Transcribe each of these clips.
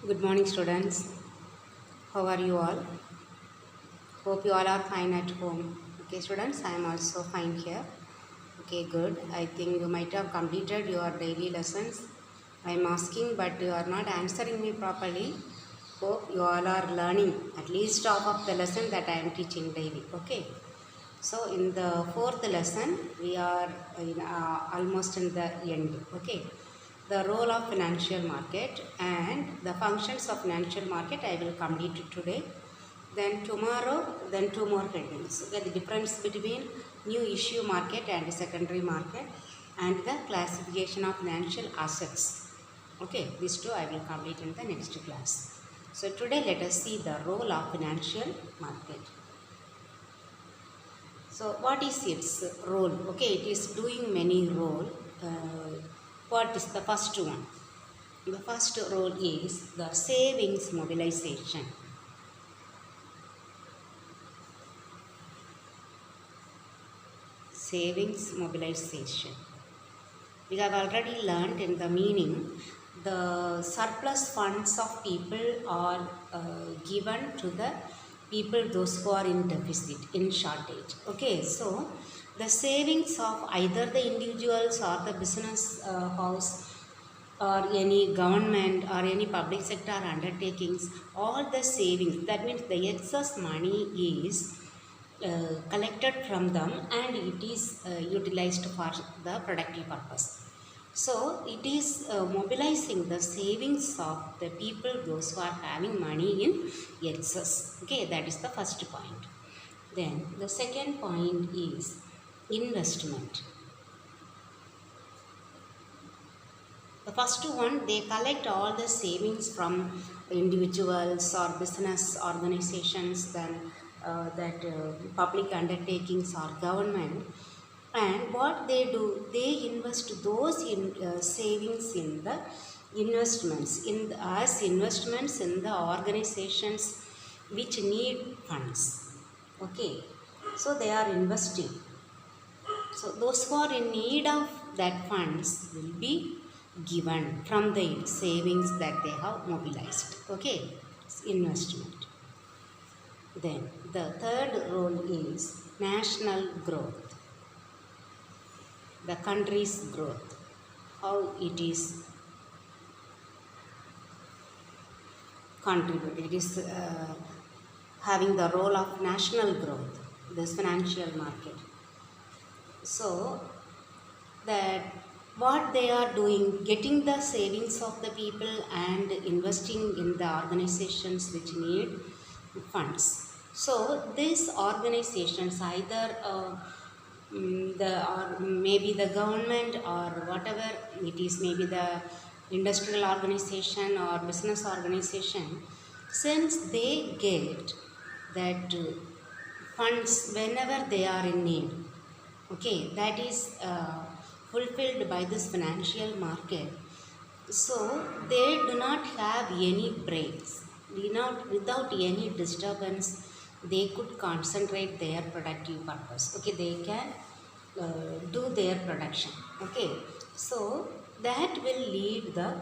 Good morning, students. How are you all? Hope you all are fine at home. Okay, students, I am also fine here. Okay, good. I think you might have completed your daily lessons. I am asking, but you are not answering me properly. Hope you all are learning at least half of the lesson that I am teaching daily. Okay. So, in the fourth lesson, we are almost in the end. Okay. The role of financial market and the functions of financial market I will complete it today. Then tomorrow, then two more headings. Okay, the difference between new issue market and secondary market and the classification of financial assets. Okay, these two I will complete in the next class. So today let us see the role of financial market. So what is its role? Okay, it is doing many role. What is the first one? The first role is the savings mobilization. Savings mobilization. We have already learned in the meaning the surplus funds of people are given to the people those who are in deficit, in shortage. Okay, so the savings of either the individuals or the business house or any government or any public sector undertakings, all the savings, that means the excess money is collected from them and it is utilized for the productive purpose. So it is mobilizing the savings of the people those who are having money in excess. Okay, that is the first point. Then the second point is investment. The first one, they collect all the savings from individuals or business organizations, then public undertakings or government. And what they do, they invest those savings in the investments, as investments in the organizations which need funds. Okay, so they are investing. So those who are in need of that funds will be given from the savings that they have mobilized. Okay, it's investment. Then the third role is national growth, the country's growth, how it is contributed. It is having the role of national growth, this financial market. So that what they are doing, getting the savings of the people and investing in the organizations which need funds. So these organizations, either or maybe the government or whatever it is, maybe the industrial organization or business organization, since they get that funds whenever they are in need, okay, that is fulfilled by this financial market. So they do not have any breaks, without any disturbance they could concentrate their productive purpose. Okay, they can do their production. Okay, so that will lead the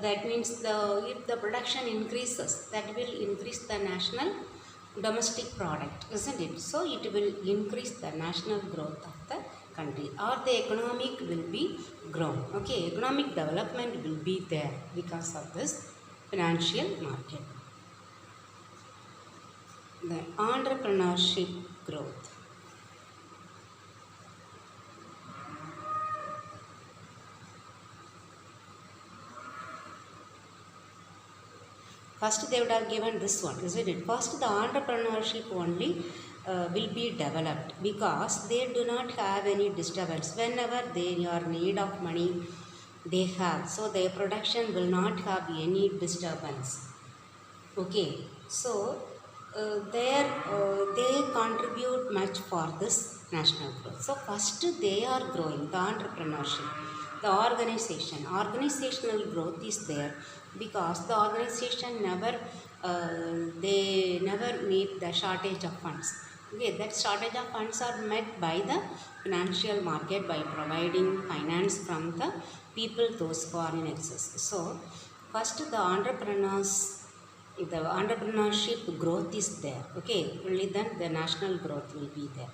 that means if the production increases, that will increase the national domestic product, isn't it? So it will increase the national growth of the country, or the economic will be grown. Okay, economic development will be there because of this financial market. The entrepreneurship growth. First they would have given this one, isn't it? First the entrepreneurship only will be developed because they do not have any disturbance. Whenever they are in need of money, they have. So their production will not have any disturbance. Okay, so they contribute much for this national growth. So first they are growing, the entrepreneurship, the organizational growth is there because the organization they never meet the shortage of funds. Okay, that shortage of funds are met by the financial market by providing finance from the people those who are in excess. So First, the entrepreneurs, if the entrepreneurship growth is there, okay, only then the national growth will be there.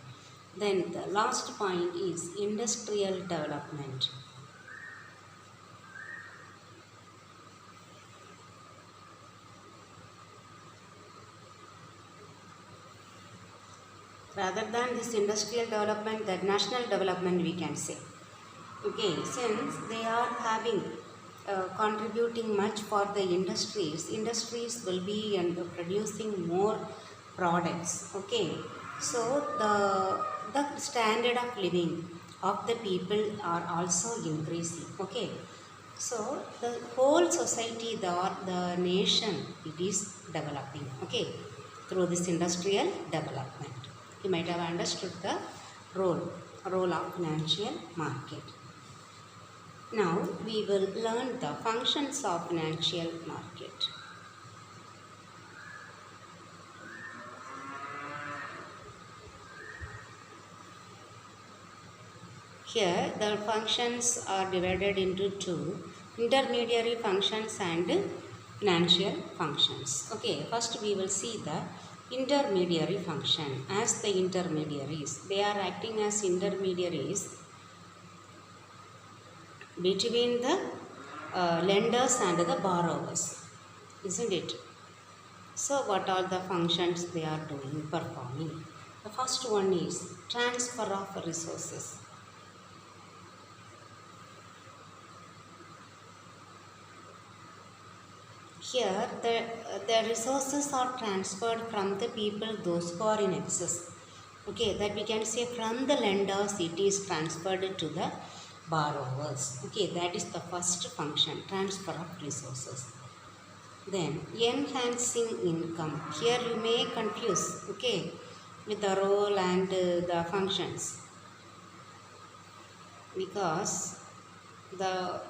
Then the last point is industrial development. Rather than this industrial development, that national development we can say. Okay, since they are having contributing much for the industries will be and producing more products. Okay, so the standard of living of the people are also increasing. Okay, so the whole society, the nation, it is developing. Okay, through this industrial development. You might have understood the role of financial market. Now we will learn the functions of financial market. Here the functions are divided into two: intermediary functions and financial functions. Okay, first we will see the intermediary function. As the intermediaries, they are acting as intermediaries between the lenders and the borrowers, isn't it? So what are the functions they are doing, performing? The first one is transfer of resources. Here the resources are transferred from the people, those who are in excess. Okay, that we can say from the lenders it is transferred to the borrowers. Okay, that is the first function, transfer of resources. Then enhancing income. Here you may confuse, okay, with the role and the functions, because the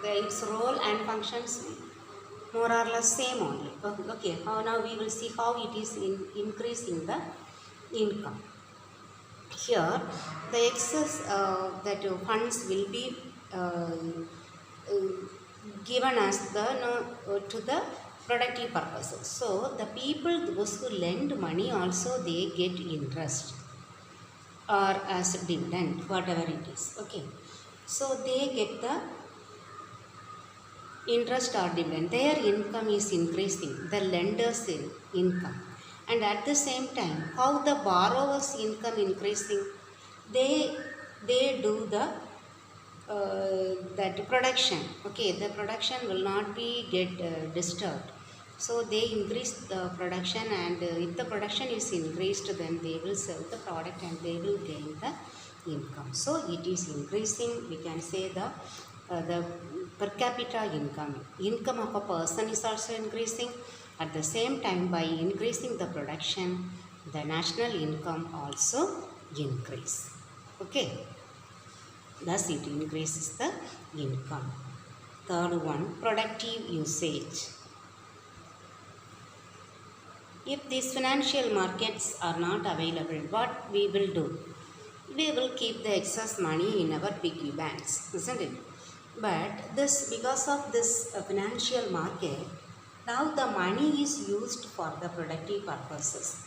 its role and functions more or less same only. Okay, now we will see how it is increasing the income. Here the excess that funds will be given as the to the productive purposes. So the people, those who lend money, also they get interest or as dividend, whatever it is. Okay, so they get the interest or dividend. Their income is increasing, the lender's income. And at the same time, how the borrower's income increasing? They do the that production. Okay, the production will not be get disturbed. So they increase the production, and if the production is increased, then they will sell the product and they will gain the income. So it is increasing. We can say the per capita income of a person is also increasing. At the same time, by increasing the production, the national income also increase. Okay, thus it increases the income. Third one, productive usage. If these financial markets are not available, what we will do? We will keep the excess money in our piggy banks, isn't it? But because of this financial market, now the money is used for the productive purposes.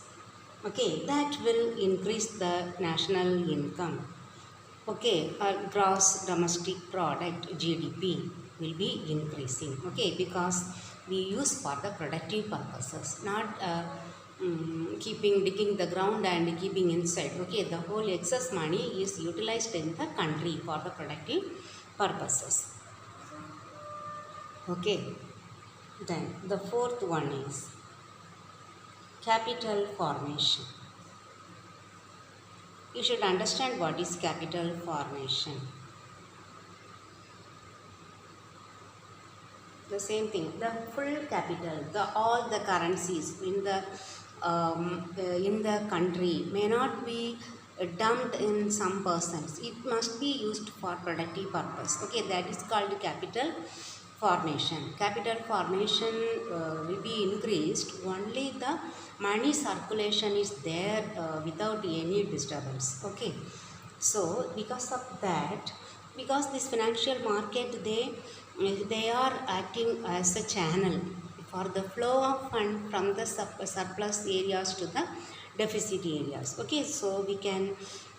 Okay, that will increase the national income. Okay, our gross domestic product, GDP, will be increasing. Okay, because we use for the productive purposes, not digging the ground and keeping inside. Okay, the whole excess money is utilized in the country for the productive purposes. Okay, then the fourth one is capital formation. You should understand what is capital formation. The same thing, the full capital, all the currencies in the country may not be dumped in some persons. It must be used for productive purpose. Okay, that is called capital formation. Capital formation will be increased only the money circulation is there without any disturbance. Okay, so because of that, because this financial market, they they are acting as a channel for the flow of fund from the surplus areas to the deficit areas. Okay, so we can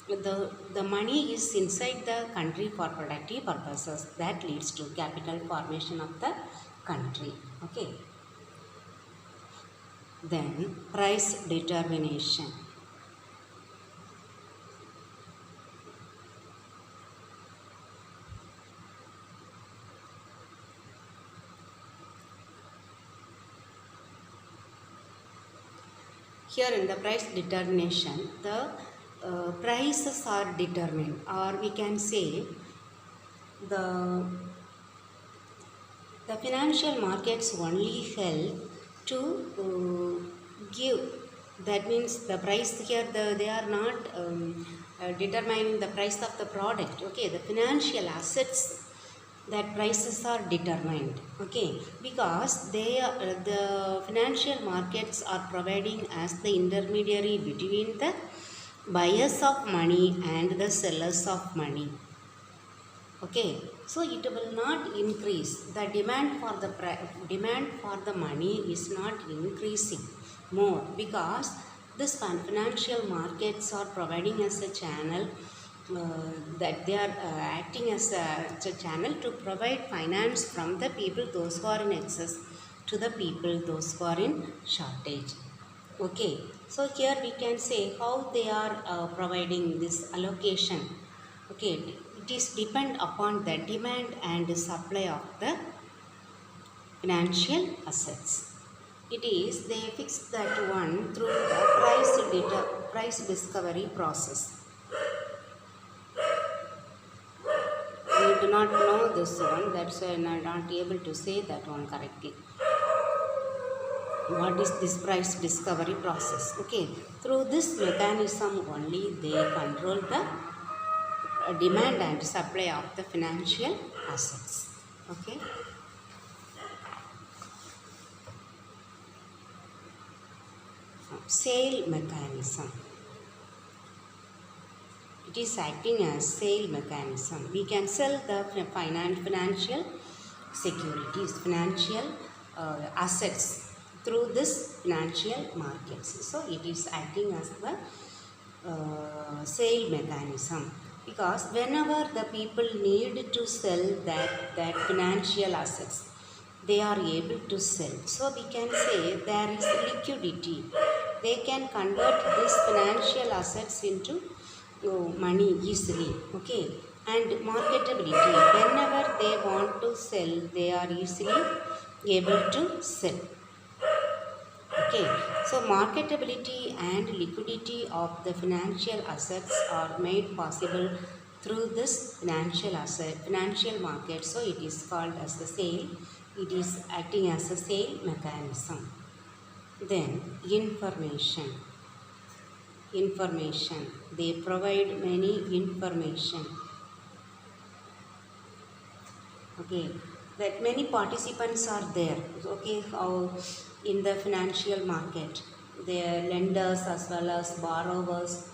the money is inside the country for productive purposes that leads to capital formation of the country. Okay, then price determination. Here in the price determination, the prices are determined, or we can say the financial markets only help to give. That means the price here, they are not determining the price of the product. Okay, the financial assets, that prices are determined. Okay, because they are, the financial markets are providing as the intermediary between the buyers of money and the sellers of money. Okay, so it will not increase. The demand for the money is not increasing more, because this financial markets are providing as a channel, that they are acting as a channel to provide finance from the people those who are in excess to the people those who are in shortage. Okay, so here we can say how they are providing this allocation. Okay, it is depend upon the demand and supply of the financial assets. It is they fix that one through the price discovery process. We do not know this one, that's why I am not able to say that one correctly. What is this price discovery process? Okay, through this mechanism only they control the demand and supply of the financial assets. Okay, sale mechanism. It is acting as sale mechanism. We can sell the financial securities, financial assets through this financial markets. So it is acting as the sale mechanism, because whenever the people need to sell that financial assets, they are able to sell. So we can say there is liquidity. They can convert these financial assets into money easily. Okay, and marketability. Whenever they want to sell, they are easily able to sell. Okay, so marketability and liquidity of the financial assets are made possible through this financial market. So it is called as a sale. It is acting as a sale mechanism. Then information. They provide many information. Okay, that many participants are there. Okay, how in the financial market, they are lenders as well as borrowers.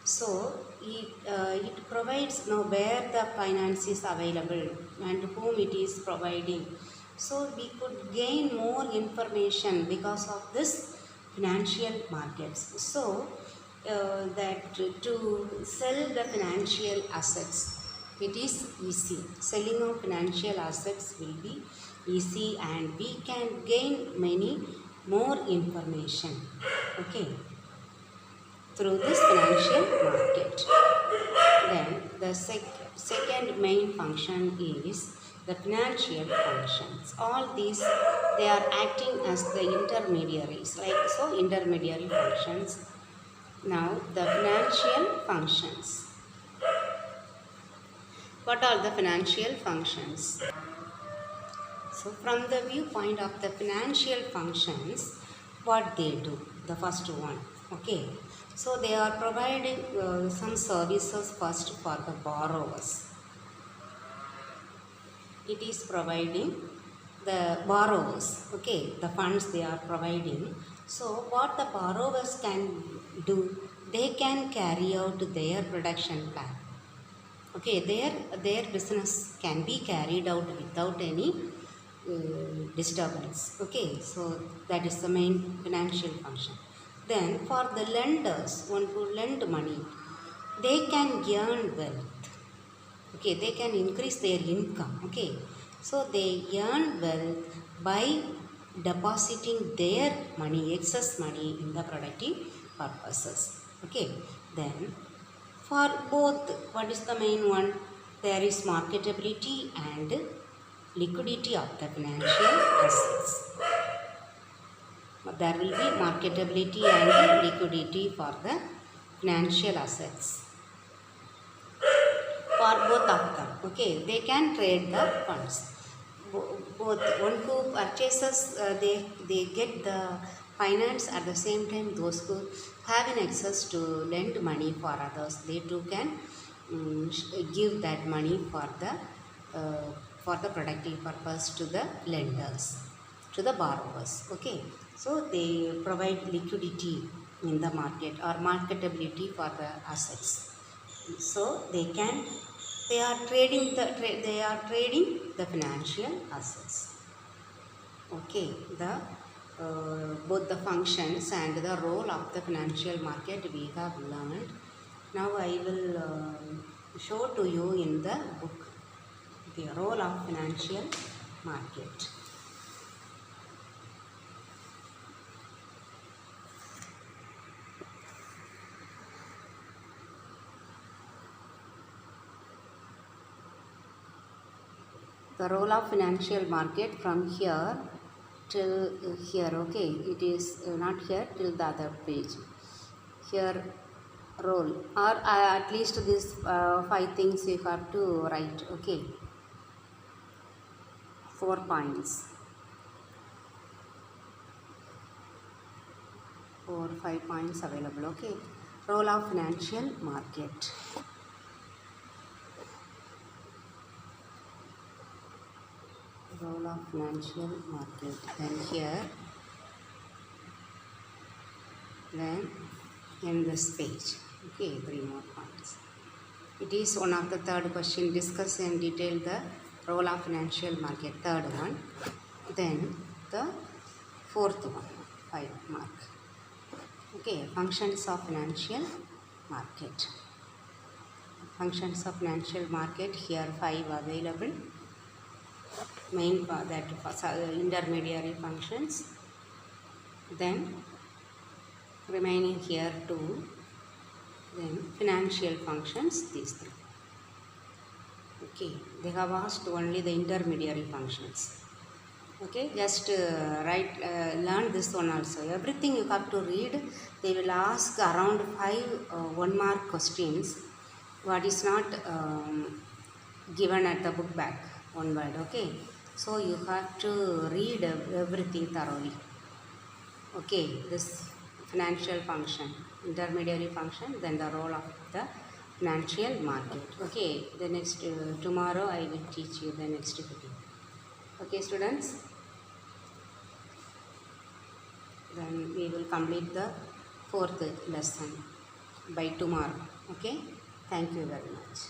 So it provides where the finance is available and whom it is providing. So we could gain more information because of this financial markets. So that to sell the financial assets, it is easy. Selling of financial assets will be easy, and we can gain many more information. Okay, through this financial market. Then the second main function is the financial functions. All these, they are acting as the intermediaries, like so intermediary functions. Now the financial functions. What are the financial functions? So from the viewpoint of the financial functions, what they do, the first one. Okay, so they are providing some services first for the borrowers. It is providing the borrowers, okay, the funds they are providing. So what the borrowers can do, they can carry out their production plan. Okay, their business can be carried out without any disturbance. Okay, so that is the main financial function. Then for the lenders, one who lend money, they can earn wealth. Okay, they can increase their income. Okay, so they earn wealth by depositing their money, excess money, in the productive purposes. Okay, then for both, what is the main one? There is marketability and liquidity of the financial assets. There will be marketability and liquidity for the financial assets for both of them. Okay, they can trade the funds. Both, one who purchases, they get the finance. At the same time, those who have an access to lend money for others, they too can give that money uh, for the productive purpose to the lenders, to the borrowers. Okay, so they provide liquidity in the market or marketability for the assets. So they are trading the financial assets. Okay, the both the functions and the role of the financial market we have learned. Now I will show to you in the book the role of financial market. The role of financial market from here till here. Okay, it is not here till the other page. Here, role, or at least these 5 things you have to write. Okay, 4 points, 4 5 points available. Okay, role of financial market. Role of financial market. Then here, then in this page. Okay, 3 more points. It is one of the third question. Discuss in detail the role of financial market. Third one. Then the fourth one, 5 mark. Okay, functions of financial market. Functions of financial market, here 5 available. Main that intermediary functions. Then remaining here 2. Then financial functions, these 3. Okay, they have asked only the intermediary functions. Okay, just learn this one also. Everything you have to read. They will ask around 5 1 mark questions. What is not given at the book back, one word. Okay, so you have to read everything thoroughly. Okay, this financial function, intermediary function, then the role of the financial market. Okay, the next tomorrow I will teach you the next video. Okay, students, then we will complete the 4th lesson by tomorrow. Okay, thank you very much.